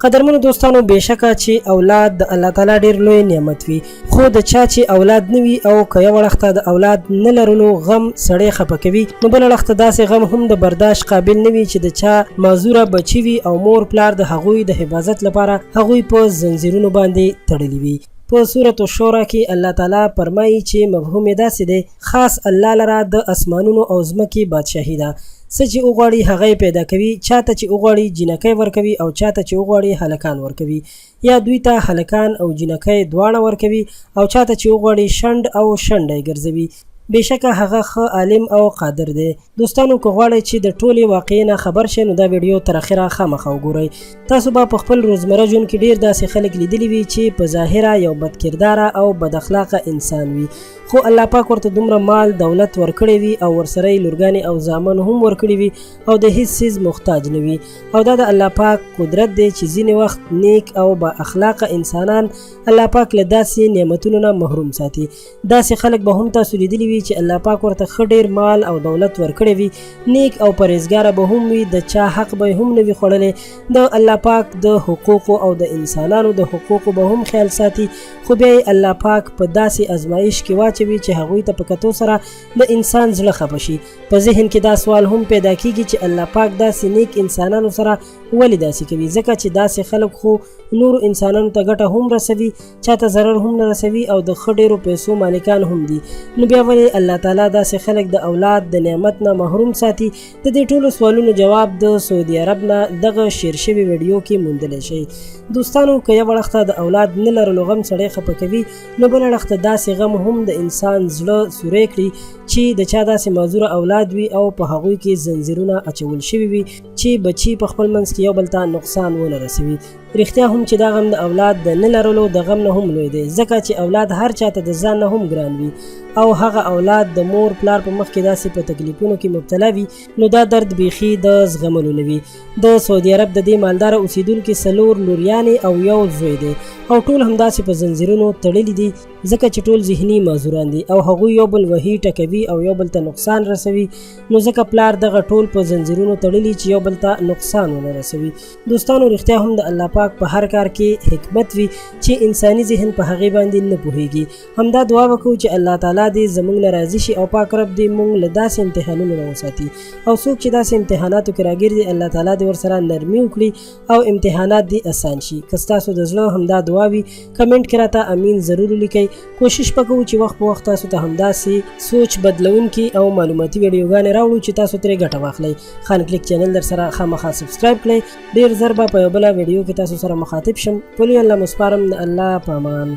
قدرمنو دوستانو بېشکه چې اولاد د الله تعالی ډېر لوی نعمت وي، خو د چا چې اولاد نه وي او که یو وخته د اولاد نه لرلو غم سړی خفه کوي، نو بل وخته داسې غم هم د برداشت قابل نه وي چې د چا معذوره بچي وي او مور پلار د هغوی د حفاظت لپاره هغوی په زنځیرونو باندې تړلي وي. په سورة الشورى کې الله تعالی فرمایي چې مفهوم یې داسې دی: خاص الله لره د اسمانونو او ځمکې بادشاهي ده. څه چې وغواړي هغه یې پیدا کوي، چاته چې وغواړي جینکۍ ورکوي او چاته چې وغواړي هلکان ورکوي، یا دوی ته هلکان او جینکۍ دواړه ورکوي او چاته چې وغواړي شنډ او شنډه یې ګرځوي. بېشکه هغه ښه عالم او قادر دی. دوستانو که غواړئ چې د ټولې واقعې نه خبر شئ نو دا ویډیو تر اخره خامخا وګورئ. تاسو به په خپل روزمره ژوند کې ډېر داسې خلک لیدلي وي چې په ظاهره یو بد کرداره او بد اخلاقه انسان وي، خو الله پاک ورته دومره مال دولت ورکړی وي او ورسره یې لورګانې او زامن هم ورکړي وي او د هیڅ څیز محتاج نه وي. او دا د الله پاک قدرت دی چې ځینې وخت نیک او با اخلاقه انسانان الله پاک له داسې نعمتونو نه محروم ساتي. داسې خلک به هم تاسو لیدلي وي چې الله پاک ورته ښه ډېر مال او دولت ورکړی وي، نیک او پرهیزګاره به هم وي، د چا حق به هم نه وي خوړلی، د الله پاک د حقوقو او د انسانانو د حقوقو به هم خیال ساتي، خو بیا یې الله پاک په داسې ازمایش کې واچوي چې هغوی ته په کتو سره د انسان زړه خفه شي. په ذهن کې دا سوال هم پیدا کیږي چې الله پاک داسې نیک انسانانو سره ولې داسې کوي، ځکه چې داسې خلک خو نورو انسانانو ته ګټه هم رسوي، چاته ضرر هم نه رسوي او د ښه ډېرو پیسو مالکان هم دي، نو بیا ولې الله تعالی داسې خلک د اولاد د نعمت نه محروم ساتي؟ د دې ټولو سوالونو جواب د سعودي عرب نه دغه شیر شوي ویډیو کې موندلی شئ. دوستانو که یو وخته د اولاد نه لرلو غم سړی خفه کوي، نو بل وخته داسې غم هم د انسان زړه سوری کړي چې د چا داسې معذوره اولاد وي او په هغوی کې زنځیرونه اچول شوي وي چې بچي په خپل منځ کې یو بل ته نقصان ونه رسوي. رښتیا هم چې دا غم د اولاد د نه لرلو د غم نه هم لوی دی، ځکه چې اولاد هر چاته د ځان نه هم ګران وي او هغه اولاد د مور پلار په مخ کې داسې په تکلیفونو کې مبتلا وي، نو دا درد بیخي د زغملو نه وي. د سعودي عرب د دې مالداره اوسیدونکي 4 لوریانې او 1 زوی دی او ټول همداسې په زنځیرونو تړلي دي، ځکه چې ټول ذهني معذوران دي او هغوی یو بل وهي ټکوي او یو بل ته نقصان رسوي، نو ځکه پلار دغه ټول په زنځیرونو تړلي چې یو بل ته نقصان ونه رسوي. دوستانو رښتیا هم د الله پاک په هر کار کې حکمت وي چې انساني ذهن په هغې باندې نه پوهیږي. همدا دعا وکړو چې الله تعالی دې زموږ نه راضي شي او پاک رب دې موږ له داسې امتحانونو نه وساتي، او څوک چې داسې امتحاناتو کې راګرځي الله تعالی دې ورسره نرمي وکړي او امتحانات دې اسان شي. که ستاسو د زړه همدا دعا وي کمنټ کې راته امین ضرور ولیکئ. کوشش وکړو چې وخت په وخت تاسو ته همداسې سوچ بدلونکي او معلوماتي ویډیوګانې راوړو چې تاسو ترې ګټه واخلئ. خان کلیک چینل در سره خامخا سبسکرایب کړئ. ډېر ژر به په یو بله ویډیو کې تاسو سره مخاطب شم. په لوی الله مسپارم، د الله په امان.